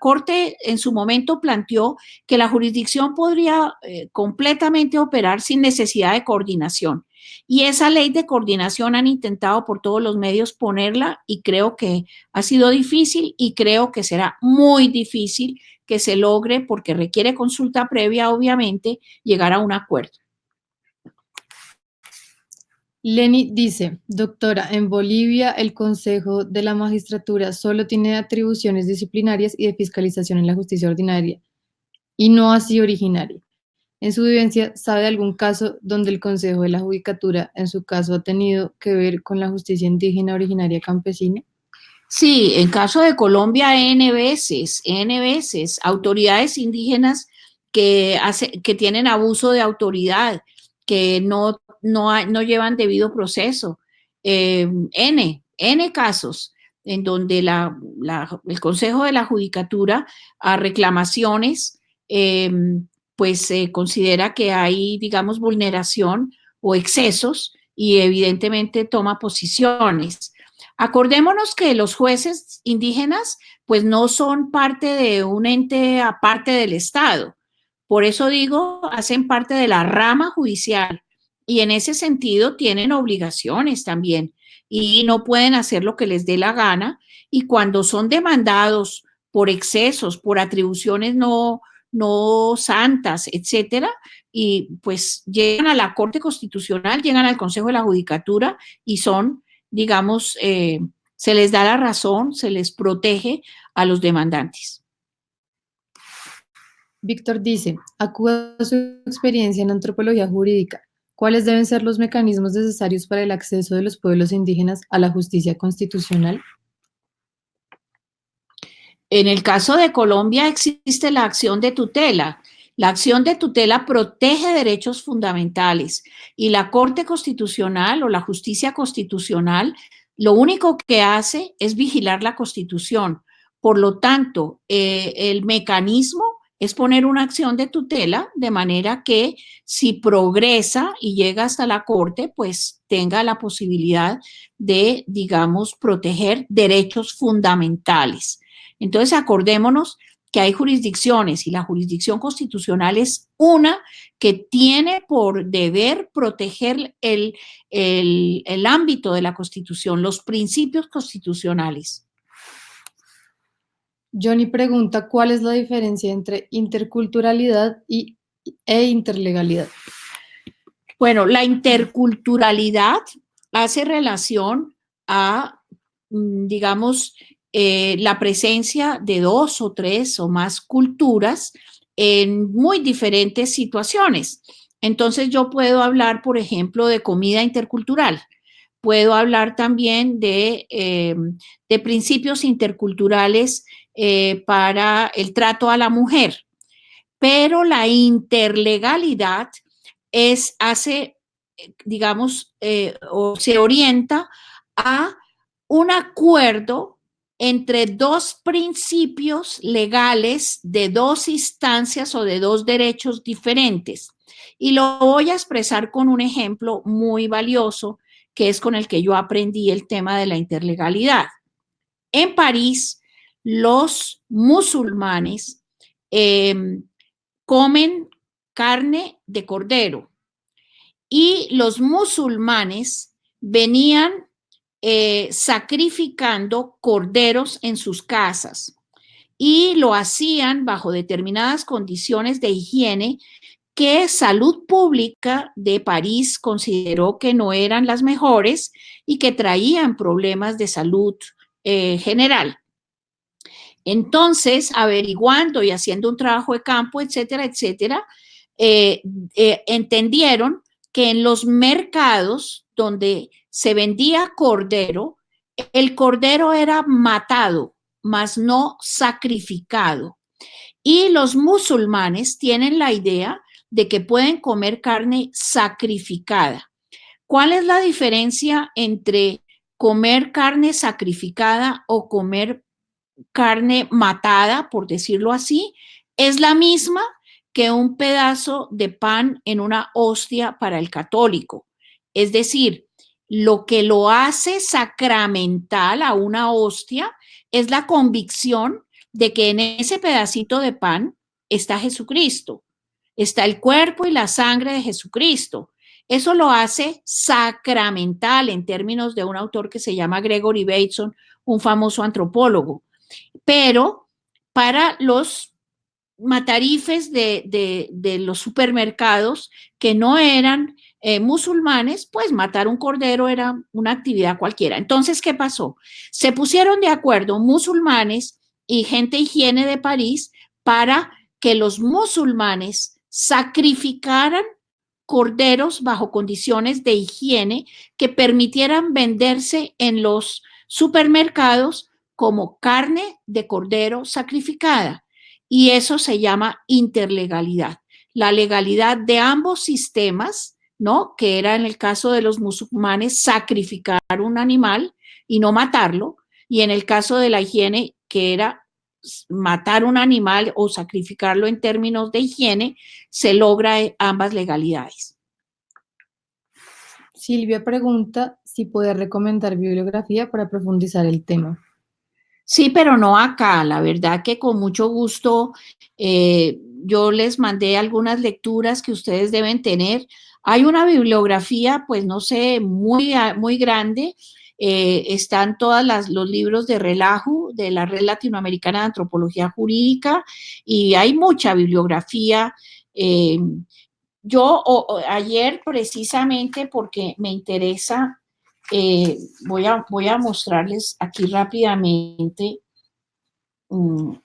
Corte en su momento planteó que la jurisdicción podría completamente operar sin necesidad de coordinación. Y esa ley de coordinación han intentado por todos los medios ponerla y creo que ha sido difícil y creo que será muy difícil que se logre porque requiere consulta previa, obviamente, llegar a un acuerdo. Lenny dice, doctora, en Bolivia el Consejo de la Magistratura solo tiene atribuciones disciplinarias y de fiscalización en la justicia ordinaria y no así originaria. En su vivencia, ¿sabe de algún caso donde el Consejo de la Judicatura, en su caso, ha tenido que ver con la justicia indígena originaria campesina? Sí, en caso de Colombia, N veces, autoridades indígenas que tienen abuso de autoridad, que no llevan debido proceso. N casos en donde el Consejo de la Judicatura a reclamaciones, pues se considera que hay, digamos, vulneración o excesos y evidentemente toma posiciones. Acordémonos que los jueces indígenas pues no son parte de un ente aparte del Estado. Por eso digo, hacen parte de la rama judicial y en ese sentido tienen obligaciones también. y no pueden hacer lo que les dé la gana, y cuando son demandados por excesos, por atribuciones no santas, etcétera, y pues llegan a la Corte Constitucional, llegan al Consejo de la Judicatura y son, digamos, se les da la razón, se les protege a los demandantes. Víctor dice, acuda a su experiencia en antropología jurídica. ¿Cuáles deben ser los mecanismos necesarios para el acceso de los pueblos indígenas a la justicia constitucional? En el caso de Colombia existe la acción de tutela. La acción de tutela protege derechos fundamentales y la Corte Constitucional o la justicia constitucional lo único que hace es vigilar la Constitución. Por lo tanto, el mecanismo es poner una acción de tutela de manera que si progresa y llega hasta la Corte, pues tenga la posibilidad de, digamos, proteger derechos fundamentales. Entonces, acordémonos que hay jurisdicciones y la jurisdicción constitucional es una que tiene por deber proteger el ámbito de la Constitución, los principios constitucionales. Johnny pregunta, ¿cuál es la diferencia entre interculturalidad e interlegalidad? Bueno, la interculturalidad hace relación a, digamos, la presencia de 2 o 3 o más culturas en muy diferentes situaciones. Entonces yo puedo hablar, por ejemplo, de comida intercultural. Puedo hablar también de principios interculturales para el trato a la mujer. Pero la interlegalidad digamos, o se orienta a un acuerdo entre 2 principios legales de 2 instancias o de 2 derechos diferentes. Y lo voy a expresar con un ejemplo muy valioso, que es con el que yo aprendí el tema de la interlegalidad. En París, los musulmanes comen carne de cordero y los musulmanes venían sacrificando corderos en sus casas y lo hacían bajo determinadas condiciones de higiene que Salud Pública de París consideró que no eran las mejores y que traían problemas de salud general. Entonces, averiguando y haciendo un trabajo de campo, etcétera, etcétera, entendieron que en los mercados donde se vendía cordero, el cordero era matado, mas no sacrificado. Y los musulmanes tienen la idea de que pueden comer carne sacrificada. ¿Cuál es la diferencia entre comer carne sacrificada o comer carne matada, por decirlo así? Es la misma que un pedazo de pan en una hostia para el católico. Es decir, lo que lo hace sacramental a una hostia es la convicción de que en ese pedacito de pan está Jesucristo, está el cuerpo y la sangre de Jesucristo. Eso lo hace sacramental en términos de un autor que se llama Gregory Bateson, un famoso antropólogo. Pero para los matarifes de los supermercados que no eran musulmanes, pues matar un cordero era una actividad cualquiera. Entonces, ¿qué pasó? Se pusieron de acuerdo musulmanes y gente higiene de París para que los musulmanes sacrificaran corderos bajo condiciones de higiene que permitieran venderse en los supermercados como carne de cordero sacrificada. Y eso se llama interlegalidad. La legalidad de ambos sistemas, ¿no? Que era en el caso de los musulmanes sacrificar un animal y no matarlo, y en el caso de la higiene, que era matar un animal o sacrificarlo en términos de higiene, se logra ambas legalidades. Silvia pregunta si puede recomendar bibliografía para profundizar el tema. Sí, pero no acá. La verdad que con mucho gusto yo les mandé algunas lecturas que ustedes deben tener. Hay una bibliografía, pues no sé, muy grande están los libros de Relajo, de la Red Latinoamericana de Antropología Jurídica, y hay mucha bibliografía. Ayer, precisamente porque me interesa, voy a mostrarles aquí rápidamente. Bueno,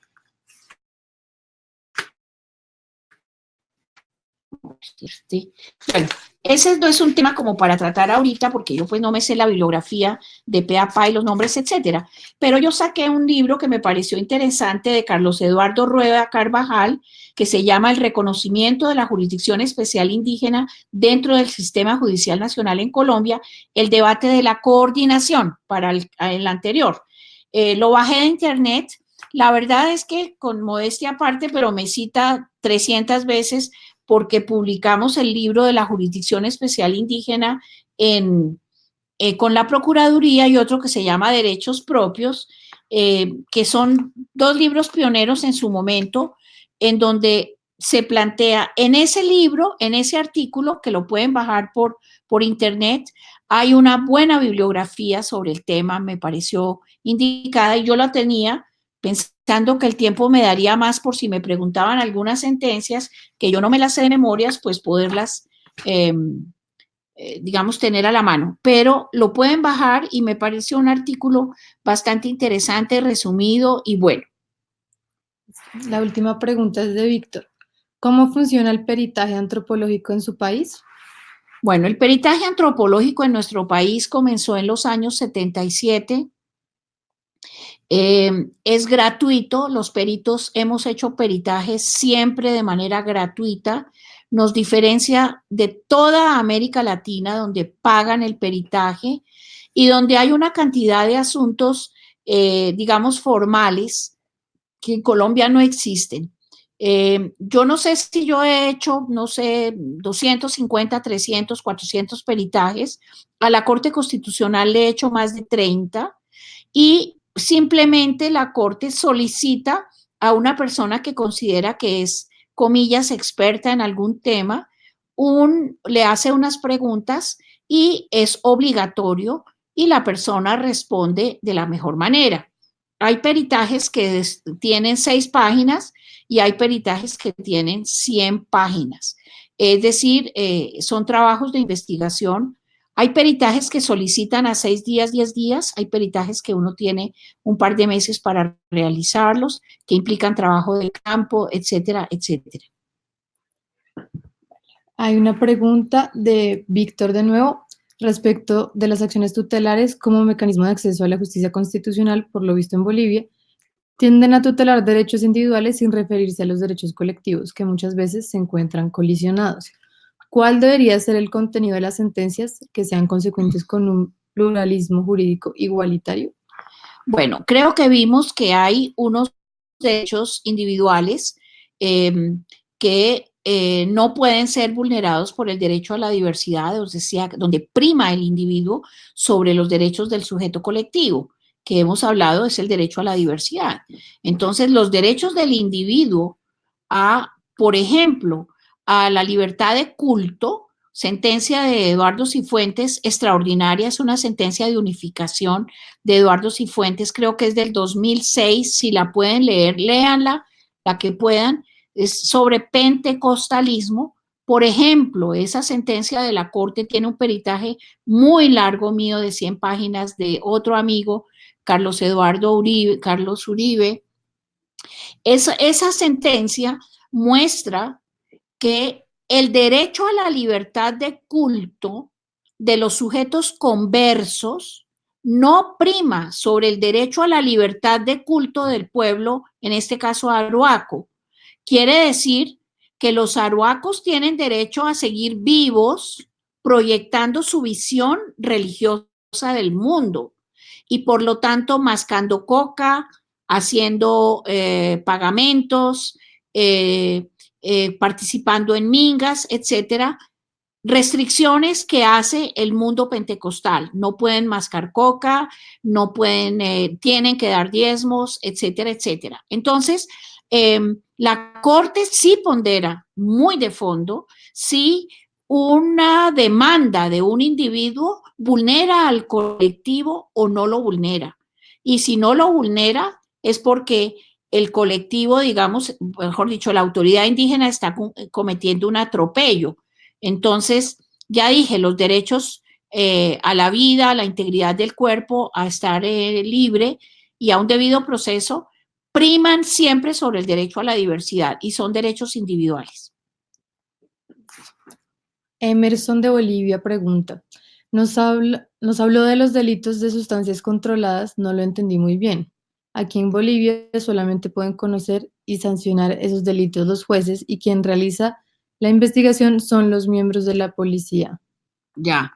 ese no es un tema como para tratar ahorita, porque yo pues no me sé la bibliografía de pe a pa y los nombres, etcétera, pero yo saqué un libro que me pareció interesante de Carlos Eduardo Rueda Carvajal, que se llama El reconocimiento de la jurisdicción especial indígena dentro del sistema judicial nacional en Colombia, el debate de la coordinación para el anterior. Lo bajé de internet. La verdad es que, con modestia aparte, pero me cita 300 veces, porque publicamos el libro de la Jurisdicción Especial Indígena con la Procuraduría, y otro que se llama Derechos Propios, que son dos libros pioneros en su momento, en donde se plantea en ese libro, en ese artículo, que lo pueden bajar por internet, hay una buena bibliografía sobre el tema, me pareció indicada, y yo la tenía pensando que el tiempo me daría más por si me preguntaban algunas sentencias que yo no me las sé de memorias, pues poderlas, digamos, tener a la mano. Pero lo pueden bajar y me pareció un artículo bastante interesante, resumido y bueno. La última pregunta es de Víctor. ¿Cómo funciona el peritaje antropológico en su país? Bueno, el peritaje antropológico en nuestro país comenzó en los años 77. Es gratuito, los peritos hemos hecho peritajes siempre de manera gratuita. Nos diferencia de toda América Latina, donde pagan el peritaje y donde hay una cantidad de asuntos, digamos, formales, que en Colombia no existen. Yo no sé si yo he hecho, no sé, 250, 300, 400 peritajes. A la Corte Constitucional le he hecho más de 30, y simplemente la Corte solicita a una persona que considera que es, comillas, experta en algún tema, le hace unas preguntas y es obligatorio, y la persona responde de la mejor manera. Hay peritajes que tienen 6 páginas y hay peritajes que tienen 100 páginas. Es decir, son trabajos de investigación. Hay peritajes que solicitan a 6 días, 10 días. Hay peritajes que uno tiene un par de meses para realizarlos, que implican trabajo de campo, etcétera, etcétera. Hay una pregunta de Víctor de nuevo respecto de las acciones tutelares como mecanismo de acceso a la justicia constitucional. Por lo visto en Bolivia, tienden a tutelar derechos individuales sin referirse a los derechos colectivos, que muchas veces se encuentran colisionados. ¿Cuál debería ser el contenido de las sentencias que sean consecuentes con un pluralismo jurídico igualitario? Bueno, creo que vimos que hay unos derechos individuales que no pueden ser vulnerados por el derecho a la diversidad, o sea, donde prima el individuo sobre los derechos del sujeto colectivo, que hemos hablado es el derecho a la diversidad. Entonces, los derechos del individuo a, por ejemplo, a la libertad de culto, sentencia de Eduardo Cifuentes, extraordinaria, es una sentencia de unificación de Eduardo Cifuentes, creo que es del 2006, si la pueden leer, léanla, la que puedan, es sobre pentecostalismo. Por ejemplo, esa sentencia de la Corte tiene un peritaje muy largo mío de 100 páginas de otro amigo, Carlos Uribe. Esa sentencia muestra que el derecho a la libertad de culto de los sujetos conversos no prima sobre el derecho a la libertad de culto del pueblo, en este caso arhuaco. Quiere decir que los arhuacos tienen derecho a seguir vivos, proyectando su visión religiosa del mundo, y por lo tanto mascando coca, haciendo pagamentos, participando en mingas, etcétera. Restricciones que hace el mundo pentecostal. No pueden mascar coca, no pueden, tienen que dar diezmos, etcétera, etcétera. Entonces, la Corte sí pondera muy de fondo si una demanda de un individuo vulnera al colectivo o no lo vulnera. Y si no lo vulnera es porque el colectivo, digamos, mejor dicho, la autoridad indígena está cometiendo un atropello. Entonces, ya dije, los derechos a la vida, a la integridad del cuerpo, a estar libre y a un debido proceso, priman siempre sobre el derecho a la diversidad y son derechos individuales. Emerson de Bolivia pregunta, nos habló de los delitos de sustancias controladas, no lo entendí muy bien. Aquí en Bolivia solamente pueden conocer y sancionar esos delitos los jueces y quien realiza la investigación son los miembros de la policía. Ya.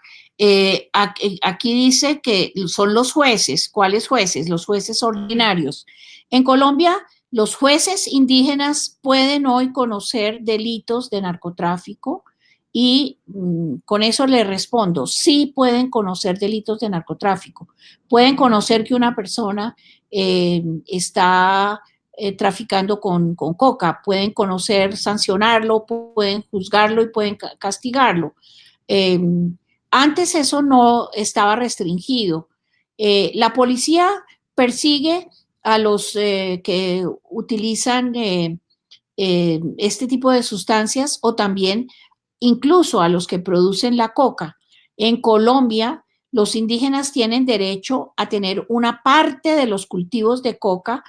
Aquí dice que son los jueces. ¿Cuáles jueces? Los jueces ordinarios. En Colombia, los jueces indígenas pueden hoy conocer delitos de narcotráfico y con eso le respondo, sí pueden conocer delitos de narcotráfico. Pueden conocer que una persona está traficando con coca, pueden conocer, sancionarlo, pueden juzgarlo y pueden castigarlo. Eh, Antes eso no estaba restringido. La policía persigue a los que utilizan este tipo de sustancias o también incluso a los que producen la coca. En Colombia, los indígenas tienen derecho a tener una parte de los cultivos de coca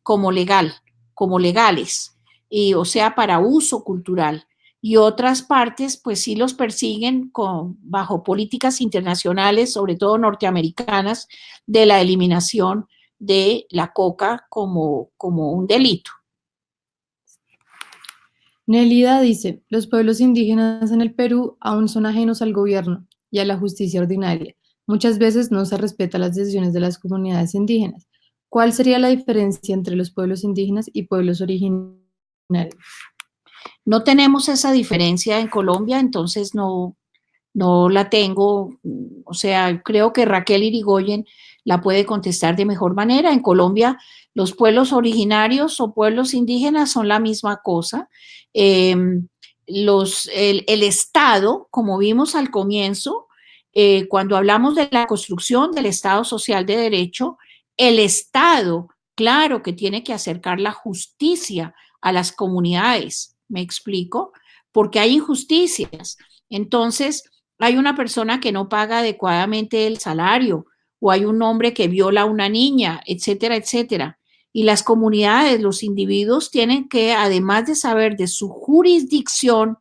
como legales, y, o sea, para uso cultural. Y otras partes, pues sí los persiguen bajo políticas internacionales, sobre todo norteamericanas, de la eliminación de la coca como un delito. Nelida dice, los pueblos indígenas en el Perú aún son ajenos al gobierno y a la justicia ordinaria. Muchas veces no se respetan las decisiones de las comunidades indígenas. ¿Cuál sería la diferencia entre los pueblos indígenas y pueblos originarios? No tenemos esa diferencia en Colombia, entonces no la tengo. O sea, creo que Raquel Irigoyen la puede contestar de mejor manera. En Colombia, los pueblos originarios o pueblos indígenas son la misma cosa. Eh, el Estado, como vimos al comienzo, cuando hablamos de la construcción del Estado social de derecho, el Estado, claro que tiene que acercar la justicia a las comunidades, ¿me explico? Porque hay injusticias. Entonces, hay una persona que no paga adecuadamente el salario o hay un hombre que viola a una niña, etcétera, etcétera. Y las comunidades, los individuos tienen que, además de saber de su jurisdicción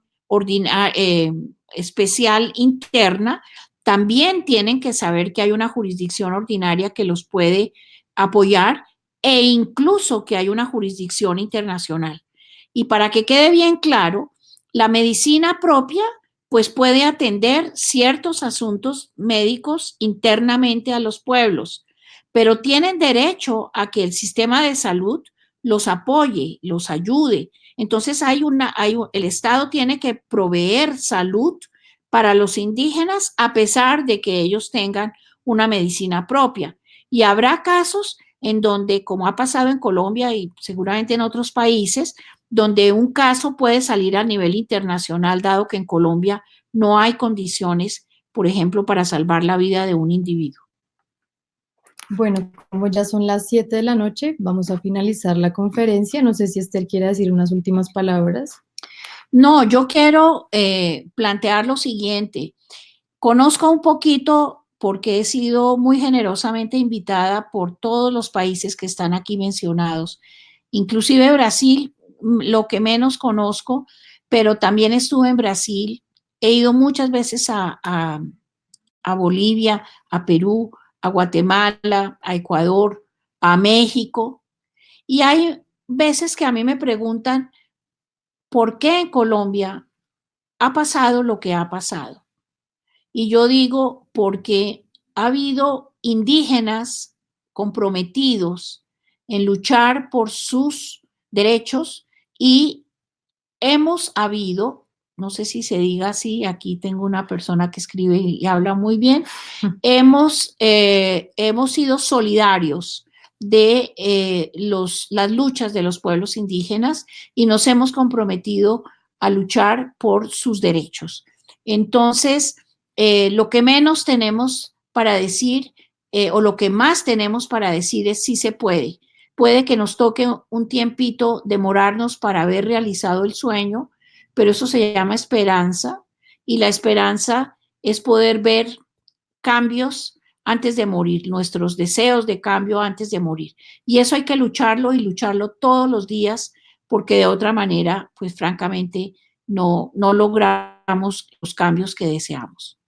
especial interna, también tienen que saber que hay una jurisdicción ordinaria que los puede apoyar e incluso que hay una jurisdicción internacional. Y para que quede bien claro, la medicina propia pues puede atender ciertos asuntos médicos internamente a los pueblos, pero tienen derecho a que el sistema de salud los apoye, los ayude. Entonces el Estado tiene que proveer salud para los indígenas a pesar de que ellos tengan una medicina propia. Y habrá casos en donde, como ha pasado en Colombia y seguramente en otros países, donde un caso puede salir a nivel internacional, dado que en Colombia no hay condiciones, por ejemplo, para salvar la vida de un individuo. Bueno, como ya son las 7 de la noche, vamos a finalizar la conferencia. No sé si Esther quiere decir unas últimas palabras. No, yo quiero plantear lo siguiente. Conozco un poquito porque he sido muy generosamente invitada por todos los países que están aquí mencionados, inclusive Brasil, lo que menos conozco, pero también estuve en Brasil. He ido muchas veces a Bolivia, a Perú, a Guatemala, a Ecuador, a México. Y hay veces que a mí me preguntan, ¿por qué en Colombia ha pasado lo que ha pasado? Y yo digo, porque ha habido indígenas comprometidos en luchar por sus derechos y hemos habido, no sé si se diga así, aquí tengo una persona que escribe y habla muy bien, hemos sido solidarios de las luchas de los pueblos indígenas y nos hemos comprometido a luchar por sus derechos. Entonces, lo que menos tenemos para decir, o lo que más tenemos para decir es sí se puede. Puede que nos toque un tiempito demorarnos para haber realizado el sueño, pero eso se llama esperanza, y la esperanza es poder ver cambios antes de morir, nuestros deseos de cambio antes de morir. Y eso hay que lucharlo y lucharlo todos los días, porque de otra manera, pues francamente, no logramos los cambios que deseamos.